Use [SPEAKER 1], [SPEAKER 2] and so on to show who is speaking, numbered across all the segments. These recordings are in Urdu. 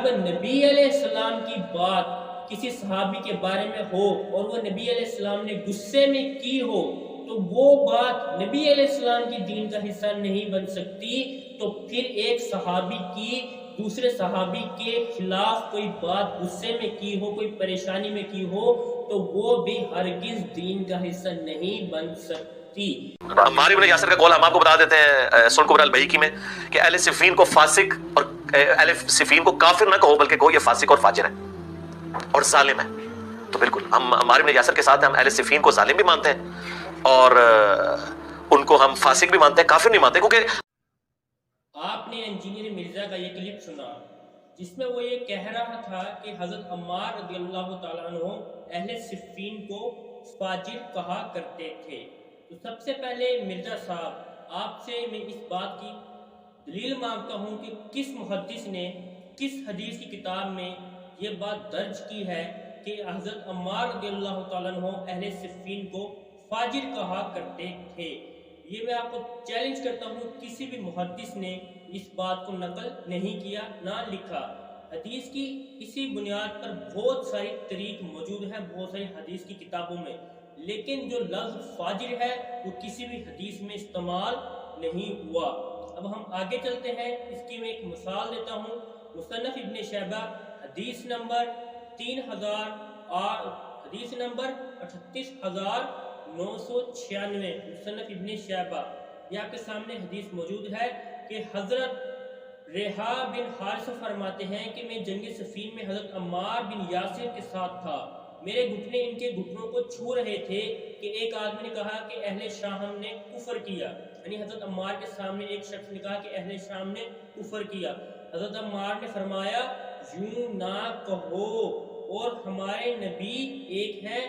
[SPEAKER 1] اگر نبی علیہ السلام کی بات کسی صحابی کے بارے میں ہو اور وہ نبی علیہ السلام نے غصے میں کی ہو تو وہ بات نبی علیہ السلام کی دین کا حصہ نہیں بن سکتی. تو پھر ایک صحابی کی دوسرے صحابی کے خلاف کوئی بات غصے میں کی ہو, کوئی پریشانی میں کی ہو, تو وہ بھی ہرگز دین کا حصہ نہیں بن سکتی.
[SPEAKER 2] عمار بن یاسر کا قول ہم آپ کو بتا دیتے ہیں سنن کبری البیہقی میں کہ اہل صفین کو فاسق اور اہل صفین کو کافر نہ کہو بلکہ کہو یہ فاسق اور فاجر ہے اور ظالم ہے. تو بالکل ہم عمار بن یاسر کے ساتھ ہم اہل صفین کو ظالم بھی مانتے ہیں اور ان کو ہم فاسق بھی مانتے ہیں, کافر نہیں مانتے. کیونکہ
[SPEAKER 1] آپ نے انجینئر مرزا کا یہ کلپ سنا جس میں وہ یہ کہہ رہا تھا کہ حضرت عمار رضی اللہ تعالیٰ عنہ اہل صفین کو فاجر کہا کرتے تھے. تو سب سے پہلے مرزا صاحب آپ سے میں اس بات کی دلیل مانگتا ہوں کہ کس محدث نے کس حدیث کی کتاب میں یہ بات درج کی ہے کہ حضرت عمار رضی اللہ تعالیٰ عنہ اہل صفین کو فاجر کہا کرتے تھے. یہ میں آپ کو چیلنج کرتا ہوں, کسی بھی محدث نے اس بات کو نقل نہیں کیا نہ لکھا. حدیث کی اسی بنیاد پر بہت ساری طریق موجود ہیں بہت ساری حدیث کی کتابوں میں, لیکن جو لفظ فاجر ہے وہ کسی بھی حدیث میں استعمال نہیں ہوا. اب ہم آگے چلتے ہیں, اس کی میں ایک مثال دیتا ہوں. مصنف ابن شیبہ حدیث نمبر 38996, مصنف ابن شیبہ. یہ آپ کے سامنے حدیث موجود ہے کہ حضرت ریحا بن حارثہ فرماتے ہیں کہ میں جنگ صفین میں حضرت عمار بن یاسر کے ساتھ تھا. میرے گھٹنے ان کے گھٹنوں کو چھو رہے تھے کہ ایک آدمی نے کہا کہ اہل شام نے کفر کیا. یعنی حضرت عمار کے سامنے ایک شخص نے کہا کہ اہل شام نے کفر کیا. حضرت عمار نے فرمایا یوں نہ کہو, اور ہمارے نبی ایک ہیں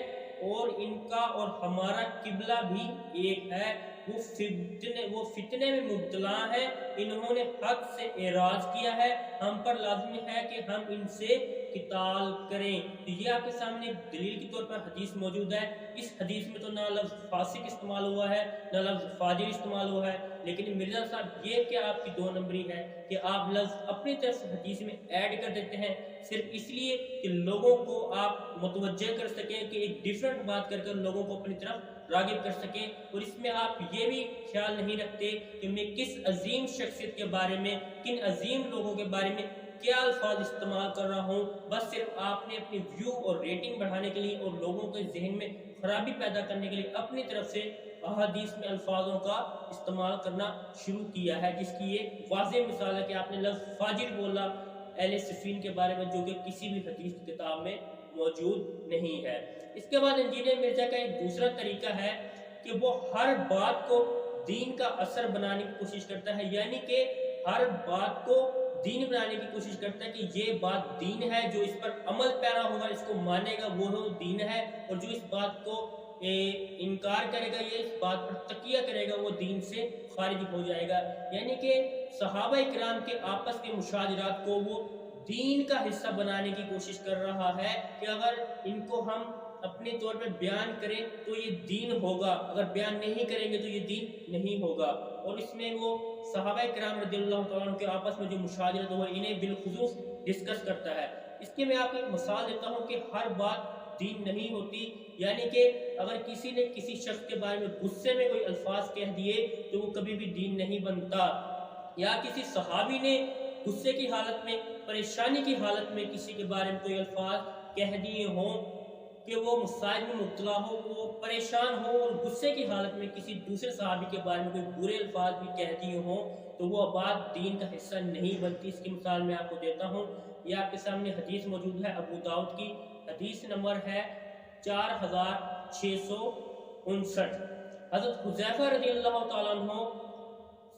[SPEAKER 1] اور ان کا اور ہمارا قبلہ بھی ایک ہے. وہ فتنے میں مبتلا ہیں, انہوں نے حق سے اعراض کیا ہے, ہم پر لازمی ہے کہ ہم ان سے قتال کریں. تو یہ آپ کے سامنے دلیل کے طور پر حدیث موجود ہے. اس حدیث میں تو نہ لفظ فاسق استعمال ہوا ہے نہ لفظ فاجر استعمال ہوا ہے, لیکن مرزا صاحب یہ کیا آپ کی دو نمبری ہے کہ آپ لفظ اپنی طرف سے حدیث میں ایڈ کر دیتے ہیں صرف اس لیے کہ لوگوں کو آپ متوجہ کر سکیں, کہ ایک ڈیفرنٹ بات کر لوگوں کو اپنی طرف راغب کر سکیں. اور اس میں آپ یہ بھی خیال نہیں رکھتے کہ میں کس عظیم شخصیت کے بارے میں, کن عظیم لوگوں کے بارے میں کیا الفاظ استعمال کر رہا ہوں. بس صرف آپ نے اپنی ویو اور ریٹنگ بڑھانے کے لیے اور لوگوں کے ذہن میں خرابی پیدا کرنے کے لیے اپنی طرف سے احادیث میں الفاظوں کا استعمال کرنا شروع کیا ہے, جس کی یہ واضح مثال ہے کہ آپ نے لفظ فاجر بولا اہل صفین کے بارے میں جو کہ کسی بھی حدیث کی کتاب میں موجود نہیں ہے. اس کے بعد انجینئر مرزا کا ایک دوسرا طریقہ ہے کہ وہ ہر بات کو دین کا اثر بنانے کی کوشش کرتا ہے, یعنی کہ ہر بات کو دین بنانے کی کوشش کرتا ہے کہ یہ بات دین ہے, جو اس پر عمل پیرا ہوگا اس کو مانے گا وہ دین ہے, اور جو اس بات کو انکار کرے گا یا اس بات پر تکیہ کرے گا وہ دین سے خارج ہو جائے گا. یعنی کہ صحابہ اکرام کے آپس کے مشاجرات کو وہ دین کا حصہ بنانے کی کوشش کر رہا ہے کہ اگر ان کو ہم اپنے طور پر بیان کریں تو یہ دین ہوگا, اگر بیان نہیں کریں گے تو یہ دین نہیں ہوگا. اور اس میں وہ صحابہ کرام رضی اللہ تعالیٰ عنہ کے آپس میں جو مشاجرت ہو انہیں بالخصوص ڈسکس کرتا ہے. اس کے میں آپ کو ایک مثال دیتا ہوں کہ ہر بات دین نہیں ہوتی. یعنی کہ اگر کسی نے کسی شخص کے بارے میں غصے میں کوئی الفاظ کہہ دیے تو وہ کبھی بھی دین نہیں بنتا, یا کسی صحابی نے غصے کی حالت میں پریشانی کی حالت میں کسی کے بارے میں کوئی الفاظ کہہ دیے ہوں کہ وہ مصائب میں مبتلا ہو, وہ پریشان ہو اور غصے کی حالت میں کسی دوسرے صحابی کے بارے میں کوئی برے الفاظ بھی کہہ دیے ہوں تو وہ بات دین کا حصہ نہیں بنتی. اس کی مثال میں آپ کو دیتا ہوں. یہ آپ کے سامنے حدیث موجود ہے ابو داؤد کی, حدیث نمبر ہے 4659. حضرت حذیفہ رضی اللہ تعالیٰ عنہ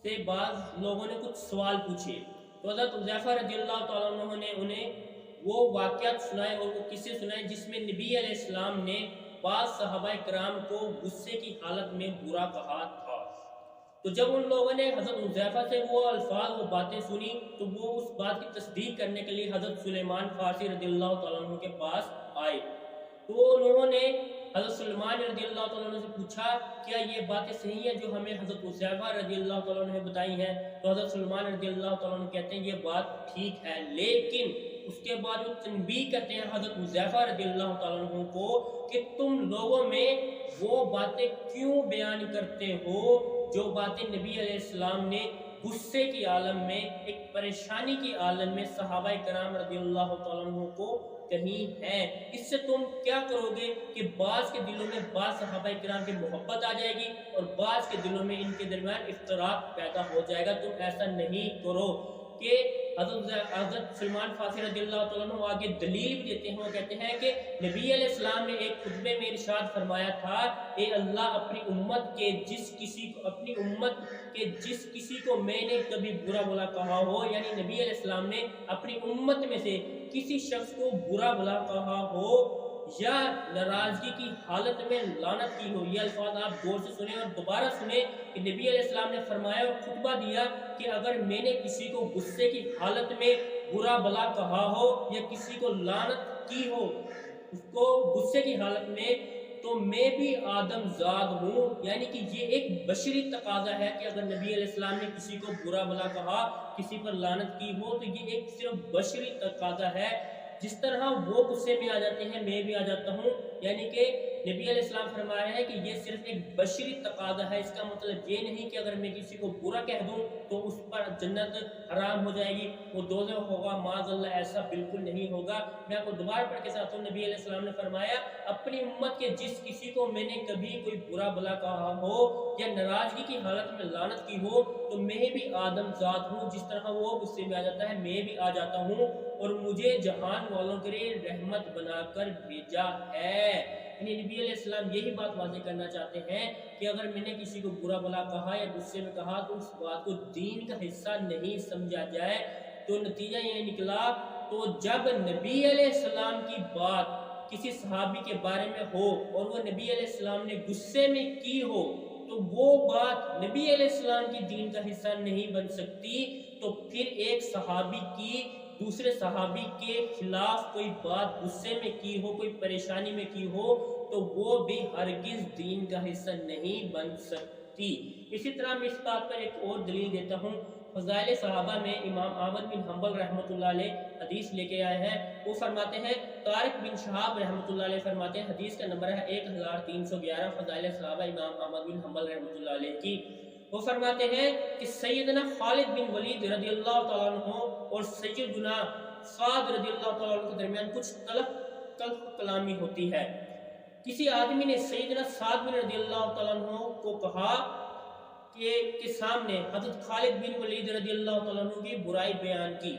[SPEAKER 1] سے بعض لوگوں نے کچھ سوال پوچھے تو حضرت حذیفہ رضی اللہ تعالیٰ عنہ نے انہیں وہ واقعات سنائے اور وہ قصے سنائے جس میں نبی علیہ السلام نے بعض صحابہ کرام کو غصے کی حالت میں برا کہا تھا. تو جب ان لوگوں نے حضرت حذیفہ سے وہ الفاظ وہ باتیں سنی تو وہ اس بات کی تصدیق کرنے کے لیے حضرت سلیمان فارسی رضی اللہ تعالیٰ عنہ کے پاس آئے. تو انہوں نے حضرت سلیمان رضی اللہ تعالیٰ عنہ سے پوچھا کیا یہ باتیں صحیح ہیں جو ہمیں حضرت حذیفہ رضی اللہ تعالیٰ عنہ نے بتائی ہیں. تو حضرت سلیمان رضی اللہ تعالیٰ عنہ کہتے ہیں یہ بات ٹھیک ہے, لیکن اس کے بعد وہ تنبیہ کرتے ہیں حضرت حذیفہ رضی اللہ تعالیٰ عنہ کو کہ تم لوگوں میں وہ باتیں کیوں بیان کرتے ہو جو باتیں نبی علیہ السلام نے غصے کی عالم میں، ایک پریشانی کی عالم میں صحابہ کرام رضی اللہ تعالیٰ عنہ کو کہیں ہے۔ اس سے تم کیا کرو گے کہ بعض کے دلوں میں بعض صحابہ کرام کی محبت آ جائے گی اور بعض کے دلوں میں ان کے درمیان اختلاف پیدا ہو جائے گا۔ تم ایسا نہیں کرو۔ کہ حضرت سلمان فارسی رضی اللہ تعالیٰ عنہ آگے دلیل بھی دیتے ہیں، وہ کہتے ہیں کہ نبی علیہ السلام نے ایک خطبے میں ارشاد فرمایا تھا، اے اللہ اپنی امت کے جس کسی کو میں نے کبھی برا بلا کہا ہو، یعنی نبی علیہ السلام نے اپنی امت میں سے کسی شخص کو برا بلا کہا ہو یا ناراضگی کی حالت میں لعنت کی ہو، یہ الفاظ آپ غور سے سنیں اور دوبارہ سنیں کہ نبی علیہ السلام نے فرمایا اور خطبہ دیا کہ اگر میں نے کسی کو غصے کی حالت میں برا بلا کہا ہو یا کسی کو لعنت کی ہو اس کو غصے کی حالت میں، تو میں بھی آدم زاد ہوں۔ یعنی کہ یہ ایک بشری تقاضا ہے کہ اگر نبی علیہ السلام نے کسی کو برا بلا کہا، کسی پر لعنت کی ہو، تو یہ ایک صرف بشری تقاضا ہے۔ جس طرح وہ غصے میں آ جاتے ہیں میں بھی آ جاتا ہوں، یعنی کہ نبی علیہ السلام فرما رہے ہیں کہ یہ صرف ایک بشری تقاضا ہے۔ اس کا مطلب یہ نہیں کہ اگر میں کسی کو برا کہہ دوں تو اس پر جنت حرام ہو جائے گی، وہ دوزخ ہوگا، معاذ اللہ، ایسا بالکل نہیں ہوگا۔ میں آپ کو دوبارہ پڑھ کے ساتھ ہوں، نبی علیہ السلام نے فرمایا اپنی امت کے جس کسی کو میں نے کبھی کوئی برا بلا کہا ہو یا ناراضگی کی حالت میں لعنت کی ہو، تو میں بھی آدم ذات ہوں۔ جس طرح وہ غصے میں آ جاتا ہے میں بھی آ جاتا ہوں، اور مجھے جہان والوں کے لیے رحمت بنا کر بھیجا ہے۔ یعنی نبی علیہ السلام یہی بات واضح کرنا چاہتے ہیں کہ اگر میں نے کسی کو برا بلا کہا یا غصے میں کہا تو اس بات کو دین کا حصہ نہیں سمجھا جائے۔ تو نتیجہ یہ نکلا، تو جب نبی علیہ السلام کی بات کسی صحابی کے بارے میں ہو اور وہ نبی علیہ السلام نے غصے میں کی ہو، تو وہ بات نبی علیہ السلام کی دین کا حصہ نہیں بن سکتی۔ تو پھر ایک صحابی کی دوسرے صحابی کے خلاف کوئی بات غصے میں کی ہو، کوئی پریشانی میں کی ہو، تو وہ بھی ہرگز دین کا حصہ نہیں بن سکتی۔ اسی طرح میں اس بات پر ایک اور دلیل دیتا ہوں۔ فضائل صحابہ میں امام احمد بن حنبل رحمۃ اللہ علیہ حدیث لے کے آئے ہیں۔ وہ فرماتے ہیں، طارق بن شہاب رحمۃ اللہ علیہ فرماتے ہیں، حدیث کا نمبر ہے 1311، فضائل صحابہ امام احمد بن حنبل رحمۃ اللہ علیہ کی۔ وہ فرماتے ہیں کہ سیدنا خالد بن ولید رضی اللہ تعالیٰ عنہ اور سیدنا سعد رضی اللہ تعالیٰ عنہ کے درمیان کچھ تلخ کلامی ہوتی ہے۔ کسی آدمی نے سیدنا سعد بن رضی اللہ تعالیٰ عنہ کو کہا کہ سامنے حضرت خالد بن ولید رضی اللہ تعالیٰ عنہ کی برائی بیان کی،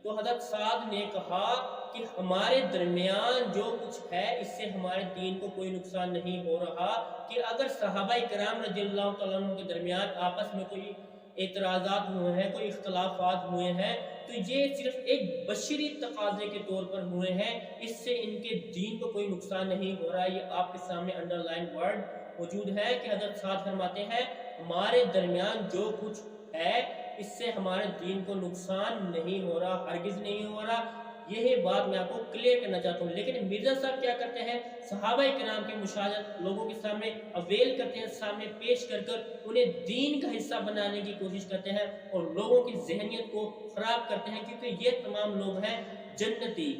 [SPEAKER 1] تو حضرت سعد نے کہا کہ ہمارے درمیان جو کچھ ہے اس سے ہمارے دین کو کوئی نقصان نہیں ہو رہا، کہ اگر صحابہ کرام رضی اللہ تعالیٰ عنہ کے درمیان آپس میں کوئی اعتراضات ہوئے ہیں، کوئی اختلافات ہوئے ہیں، تو یہ صرف ایک بشری تقاضے کے طور پر ہوئے ہیں، اس سے ان کے دین کو کوئی نقصان نہیں ہو رہا۔ یہ آپ کے سامنے انڈر لائن ورڈ موجود ہے کہ حضرت سعد فرماتے ہیں ہمارے درمیان جو کچھ ہے اس سے ہمارے دین کو نقصان نہیں ہو رہا، ہرگز نہیں ہو رہا۔ یہی بات میں آپ کو کلیئر کرنا چاہتا ہوں۔ لیکن مرزا صاحب کیا کرتے ہیں، صحابہ کرام کی مشاہدت لوگوں کے سامنے اویل کرتے ہیں، سامنے پیش کر کر انہیں دین کا حصہ بنانے کی کوشش کرتے ہیں اور لوگوں کی ذہنیت کو خراب کرتے ہیں، کیونکہ یہ تمام لوگ ہیں جنتی،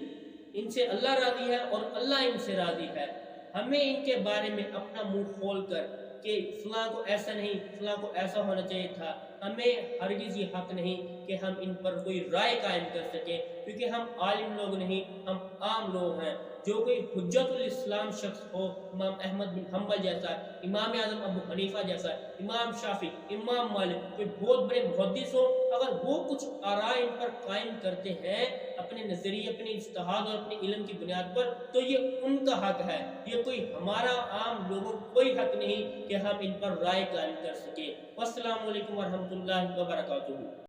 [SPEAKER 1] ان سے اللہ راضی ہے اور اللہ ان سے راضی ہے۔ ہمیں ان کے بارے میں اپنا منہ کھول کر کہ فلاں کو ایسا نہیں، فلاں کو ایسا ہونا چاہیے تھا، ہمیں ہرگز یہ حق نہیں کہ ہم ان پر کوئی رائے قائم کر سکیں، کیونکہ ہم عالم لوگ نہیں، ہم عام لوگ ہیں۔ جو کوئی حجت الاسلام شخص ہو، امام احمد بن حنبل جیسا، امام اعظم ابو حنیفہ جیسا، امام شافعی، امام مالک، کوئی بہت بڑے محدث ہو، اگر وہ کچھ آراء ان پر قائم کرتے ہیں اپنے نظریے، اپنے اجتہاد اور اپنے علم کی بنیاد پر، تو یہ ان کا حق ہے، یہ کوئی ہمارا عام لوگوں کوئی حق نہیں کہ ہم ان پر رائے قائم کر سکیں۔ والسلام علیکم ورحمۃ اللہ وبرکاتہ۔